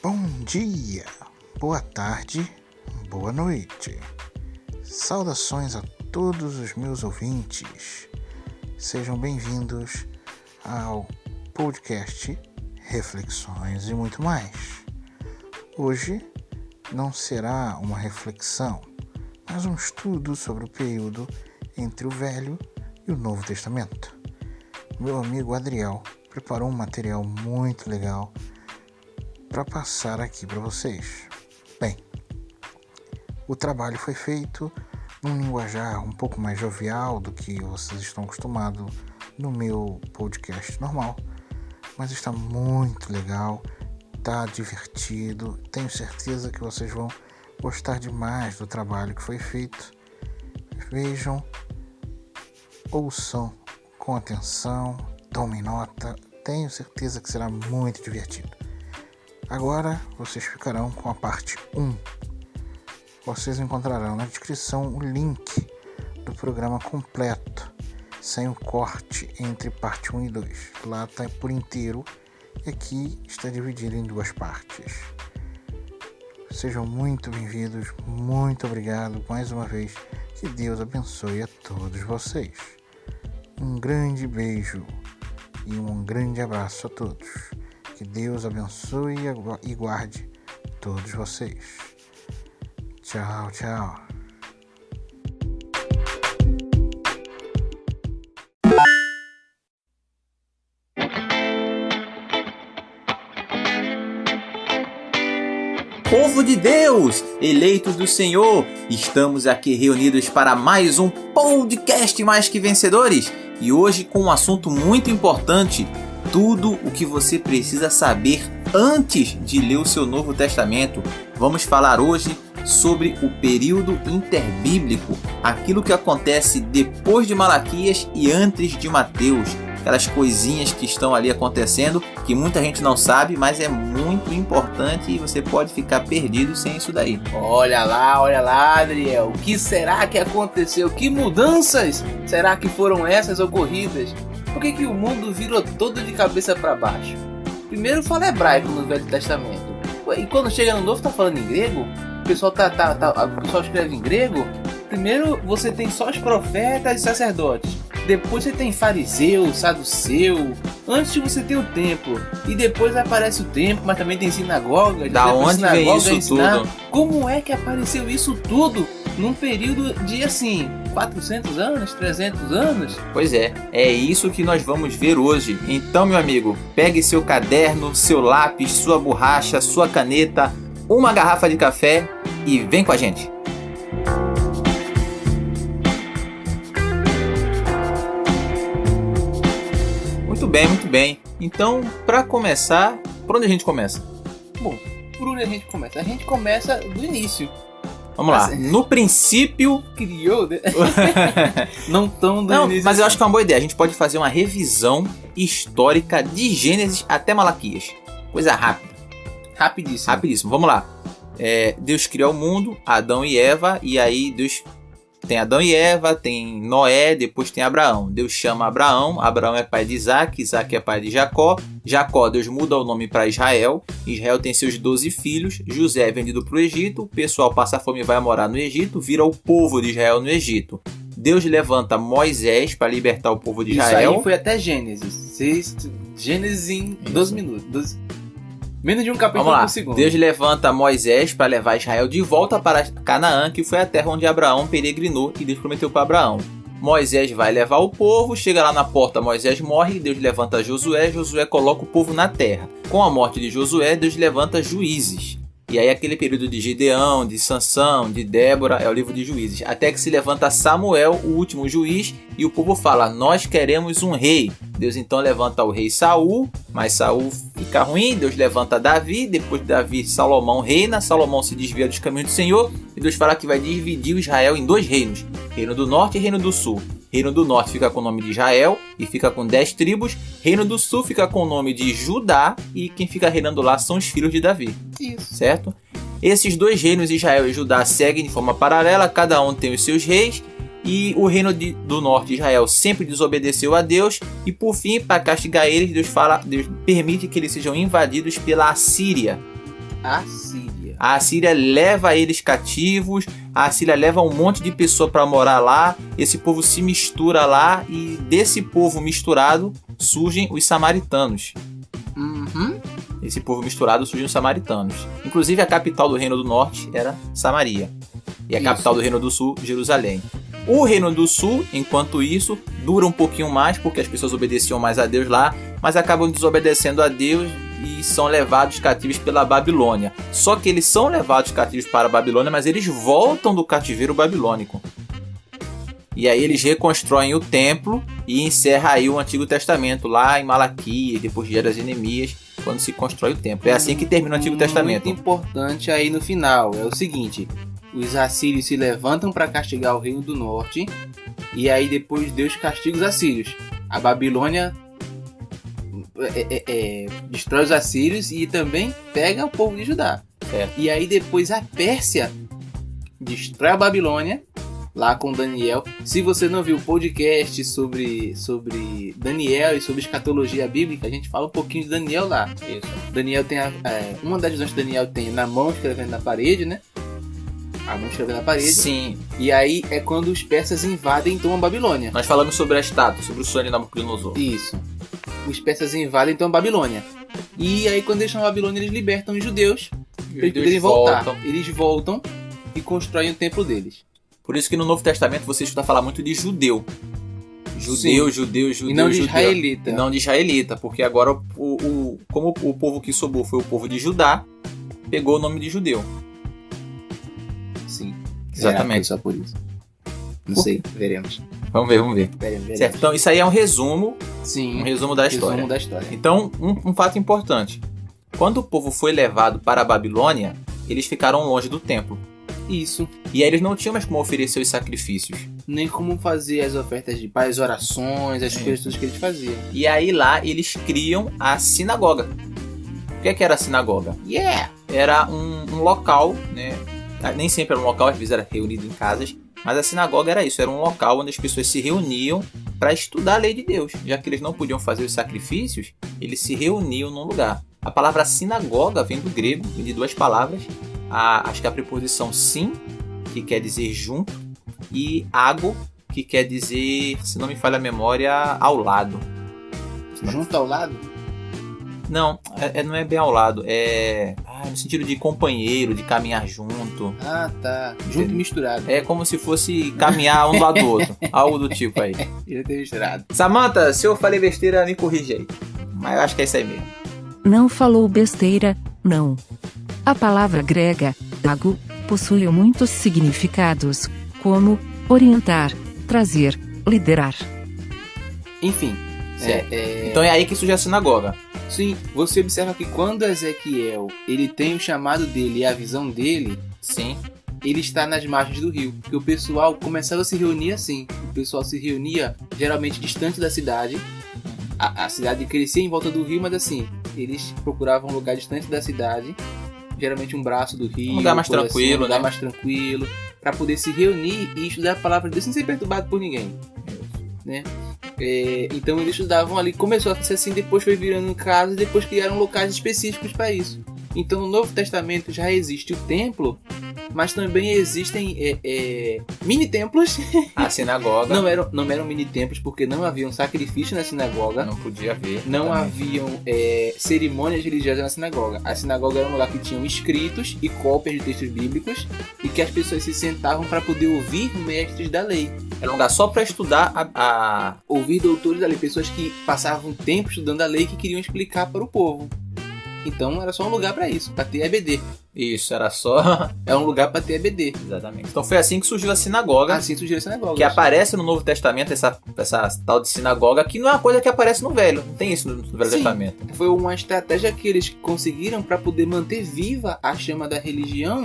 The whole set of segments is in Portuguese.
Bom dia, boa tarde, boa noite. Saudações a todos os meus ouvintes. Sejam bem-vindos ao podcast Reflexões e muito mais. Hoje não será uma reflexão, mas um estudo sobre o período entre o Velho e o Novo Testamento. Meu amigo Adriel preparou um material muito legal para passar aqui para vocês. Bem, o trabalho foi feito num linguajar um pouco mais jovial do que vocês estão acostumados no meu podcast normal, mas está muito legal, está divertido, tenho certeza que vocês vão gostar demais do trabalho que foi feito. Vejam, ouçam com atenção, tomem nota, tenho certeza que será muito divertido. Agora vocês ficarão com a parte 1. Vocês encontrarão na descrição o link do programa completo, sem o corte entre parte 1 e 2. Lá está por inteiro e aqui está dividido em 2 partes. Sejam muito bem-vindos, muito obrigado mais uma vez. Que Deus abençoe a todos vocês. Um grande beijo e um grande abraço a todos. Que Deus abençoe e guarde todos vocês. Tchau, tchau. Povo de Deus, eleitos do Senhor, estamos aqui reunidos para mais um podcast Mais Que Vencedores e hoje com um assunto muito importante, tudo o que você precisa saber antes de ler o seu Novo Testamento. Vamos falar hoje sobre o período interbíblico, aquilo que acontece depois de Malaquias e antes de Mateus, aquelas coisinhas que estão ali acontecendo que muita gente não sabe, mas é muito importante e você pode ficar perdido sem isso daí. Olha lá, Adriel, o que será que aconteceu? Que mudanças será que foram essas ocorridas? Por que o mundo virou todo de cabeça para baixo? Primeiro fala hebraico no Velho Testamento. E quando chega no Novo tá falando em grego? O pessoal o pessoal escreve em grego? Primeiro você tem só os profetas e sacerdotes. Depois você tem fariseu, saduceu. Antes você tem o templo. E depois aparece o templo, mas também tem sinagoga. Da onde vem isso tudo? Como é que apareceu isso tudo num período de 400 anos, 300 anos? Pois é isso que nós vamos ver hoje. Então, meu amigo, pegue seu caderno, seu lápis, sua borracha, sua caneta, uma garrafa de café e vem com a gente. Muito bem. Então, para começar, por onde a gente começa? Bom, por onde a gente começa? A gente começa do início. Vamos lá. No princípio... Criou, né? Não tão do início. Mas eu acho que é uma boa ideia. A gente pode fazer uma revisão histórica de Gênesis até Malaquias. Coisa rápida. Rapidíssimo. Vamos lá. Deus criou o mundo, Adão e Eva, e aí Deus... Tem Adão e Eva, tem Noé, depois tem Abraão. Deus chama Abraão, Abraão é pai de Isaac, Isaac é pai de Jacó. Jacó, Deus muda o nome para Israel. Israel tem seus 12 filhos. José é vendido para o Egito, o pessoal passa fome e vai morar no Egito, vira o povo de Israel no Egito. Deus levanta Moisés para libertar o povo de Israel. Isso aí foi até Gênesis. Gênesis em 12 minutos. Menos de um capítulo por segundo. Deus levanta Moisés para levar Israel de volta para Canaã, que foi a terra onde Abraão peregrinou e Deus prometeu para Abraão. Moisés vai levar o povo, chega lá na porta, Moisés morre, Deus levanta Josué coloca o povo na terra. Com a morte de Josué, Deus levanta juízes. E aí aquele período de Gideão, de Sansão, de Débora, é o livro de Juízes. Até que se levanta Samuel, o último juiz, e o povo fala, nós queremos um rei. Deus então levanta o rei Saul, mas Saul fica ruim, Deus levanta Davi, depois de Davi Salomão reina, Salomão se desvia dos caminhos do Senhor, e Deus fala que vai dividir o Israel em 2 reinos, Reino do Norte e Reino do Sul. Reino do Norte fica com o nome de Israel e fica com 10 tribos. Reino do Sul fica com o nome de Judá e quem fica reinando lá são os filhos de Davi. Isso. Certo? Esses 2 reinos, Israel e Judá, seguem de forma paralela, cada um tem os seus reis. E o reino do norte de Israel sempre desobedeceu a Deus. E por fim, para castigar eles, Deus permite que eles sejam invadidos pela Assíria. Assíria. A Assíria leva eles cativos, a Assíria leva um monte de pessoa para morar lá, esse povo se mistura lá e desse povo misturado surgem os samaritanos. Uhum. Esse povo misturado surgem os samaritanos. Inclusive a capital do Reino do Norte era Samaria e a capital do Reino do Sul, Jerusalém. O Reino do Sul, enquanto isso, dura um pouquinho mais porque as pessoas obedeciam mais a Deus lá, mas acabam desobedecendo a Deus e são levados cativos pela Babilônia. Só que eles são levados cativos para a Babilônia, mas eles voltam do cativeiro babilônico. E aí eles reconstroem o templo e encerra aí o Antigo Testamento lá em Malaquias, depois de Esdras e Neemias, quando se constrói o templo. É assim que termina o Antigo Testamento. Muito importante aí no final é o seguinte: os assírios se levantam para castigar o Reino do Norte e aí depois Deus castiga os assírios. A Babilônia destrói os assírios e também pega o povo de Judá. E aí depois a Pérsia destrói a Babilônia lá com Daniel. Se você não viu o podcast sobre Daniel e sobre escatologia bíblica, a gente fala um pouquinho de Daniel lá. Isso. Daniel tem uma das visões que Daniel tem na mão escrevendo na parede, né? A mão escrevendo na parede. Sim. E aí é quando os persas invadem então a Babilônia. Nós falamos sobre a estátua, sobre o sonho de Nabucodonosor. Isso. Os persas invadem então a Babilônia. E aí quando eles estão na Babilônia, eles libertam os judeus para eles poderem voltar. Eles voltam e constroem o templo deles. Por isso que no Novo Testamento você escuta falar muito de judeu. Judeu. E não de israelita. E não de israelita, porque agora como o povo que sobrou foi o povo de Judá, pegou o nome de judeu. Sim. Exatamente. Só por isso. Não sei, veremos. Vamos ver. Veremos. Certo? Então isso aí é um resumo. Sim. Um resumo da história. Resumo da história. Então, um fato importante. Quando o povo foi levado para a Babilônia, eles ficaram longe do templo. Isso. E aí eles não tinham mais como oferecer os sacrifícios. Nem como fazer as ofertas de paz, as orações, as coisas todas que eles faziam. E aí lá eles criam a sinagoga. O que era a sinagoga? Era um local, né? Nem sempre era um local, às vezes era reunido em casas. Mas a sinagoga era isso, era um local onde as pessoas se reuniam para estudar a lei de Deus. Já que eles não podiam fazer os sacrifícios, eles se reuniam num lugar. A palavra sinagoga vem do grego, vem de duas palavras. Acho que a preposição sim, que quer dizer junto, e ago, que quer dizer, se não me falha a memória, ao lado. Junto ao lado? Não, não é bem ao lado, é no sentido de companheiro, de caminhar junto. Ah, tá. Junto e misturado. É como se fosse caminhar um do lado do outro, algo do tipo aí. Junto e misturado. Samantha, se eu falei besteira, me corrige aí. Mas eu acho que é isso aí mesmo. Não falou besteira, não. A palavra grega, ago, possui muitos significados, como orientar, trazer, liderar. Enfim. Então é aí que surge a sinagoga. Sim, você observa que quando Ezequiel ele tem o chamado dele e a visão dele, sim, ele está nas margens do rio. Porque o pessoal começava a se reunir assim. O pessoal se reunia geralmente distante da cidade. A cidade crescia em volta do rio, mas assim, eles procuravam um lugar distante da cidade. Geralmente um braço do rio. Um lugar mais tranquilo, assim, um lugar mais tranquilo. Para poder se reunir e estudar a palavra de Deus sem ser perturbado por ninguém. Né? Então eles estudavam ali. Começou a ser assim, depois foi virando casa e depois criaram locais específicos para isso. Então no Novo Testamento já existe o templo, mas também existem mini-templos. A sinagoga. Não eram mini-templos porque não haviam sacrifício na sinagoga. Não podia haver. Não haviam cerimônias religiosas na sinagoga. A sinagoga era um lugar que tinham escritos e cópias de textos bíblicos e que as pessoas se sentavam para poder ouvir mestres da lei. Era um lugar só para estudar ouvir doutores da lei, pessoas que passavam tempo estudando a lei e que queriam explicar para o povo. Então era só um lugar para isso, para ter EBD. Isso, era só... É um lugar para ter EBD. Exatamente. Então foi assim que surgiu a sinagoga. Assim surgiu a sinagoga. Que aparece no Novo Testamento, essa tal de sinagoga, que não é uma coisa que aparece no Velho. Não tem isso no Velho Testamento. Foi uma estratégia que eles conseguiram para poder manter viva a chama da religião,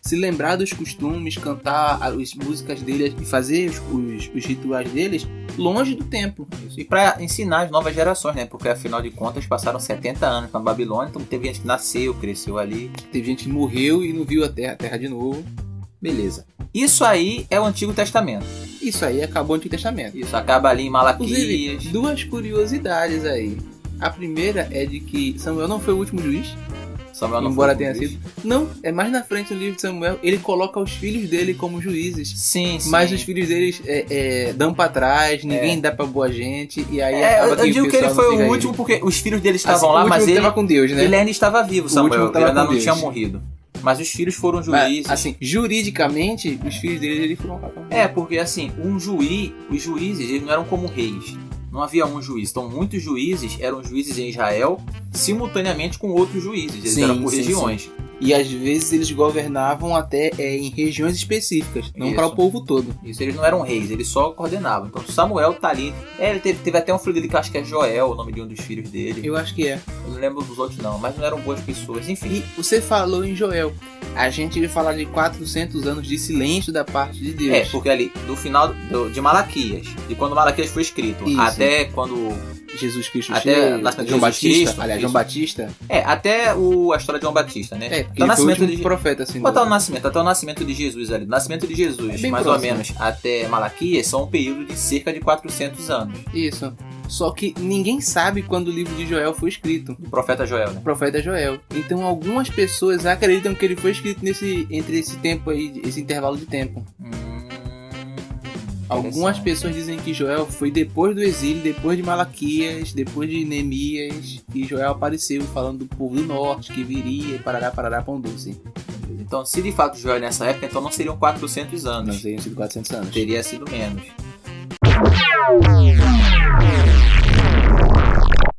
se lembrar dos costumes, cantar as músicas deles e fazer os rituais deles longe do templo. Isso. E para ensinar as novas gerações, né? Porque afinal de contas passaram 70 anos na Babilônia, então teve gente que nasceu, cresceu ali. Teve gente que morreu e não viu a terra de novo. Beleza. Isso aí é o Antigo Testamento. Isso aí acabou o Antigo Testamento. Isso, acaba ali em Malaquias. Inclusive, duas curiosidades aí. A primeira é de que Samuel não foi o último juiz. Samuel não embora foi tenha juiz. sido. Não, é mais na frente no livro de Samuel. Ele coloca os filhos dele como juízes. Sim, sim. Mas os filhos deles dão pra trás, ninguém dá pra boa gente, e aí acaba eu digo o que ele pessoal foi não o siga último ele. porque os filhos dele Assim, estavam o lá, último mas que ele, tava com Deus, né? ele ainda estava vivo, O último Samuel. tava Ele ainda com não Deus. tinha morrido. Mas os filhos foram Mas, juízes. assim, juridicamente, os filhos dele ele foram pra Porque assim, os juízes, eles não eram como reis. Não havia um juiz. Então, muitos juízes eram juízes em Israel simultaneamente com outros juízes. Eles Sim, eram por sim, regiões. E às vezes eles governavam até em regiões específicas, não Isso. para o povo todo. Isso, eles não eram reis, eles só coordenavam. Então, Samuel tá ali. Ele teve até um filho dele que acho que é Joel, o nome de um dos filhos dele. Eu acho que é. Eu não lembro dos outros não, mas não eram boas pessoas. Enfim. E você falou em Joel. A gente vai falar de 400 anos de silêncio da parte de Deus. Porque ali, do final de Malaquias, de quando Malaquias foi escrito, Isso. até quando... Jesus Cristo Até chega, o nascimento de João Jesus Batista, Cristo, aliás, isso. João Batista, até a história de João Batista, né? porque Até o ele foi o nascimento último de... profeta, assim. Até o nascimento de Jesus ali. Do nascimento de Jesus, bem mais próximo. ou menos, até Malaquias, são um período de cerca de 400 anos. Isso. Só que ninguém sabe quando o livro de Joel foi escrito. Do profeta Joel, né? O profeta Joel. Então algumas pessoas acreditam que ele foi escrito entre esse tempo aí, esse intervalo de tempo. Algumas pessoas dizem que Joel foi depois do exílio, depois de Malaquias, depois de Neemias, que Joel apareceu falando do povo do norte, que viria, e parará, pão doce. Então, se de fato Joel nessa época, então não seriam 400 Não anos. seriam sido 400 anos. Teria sido menos.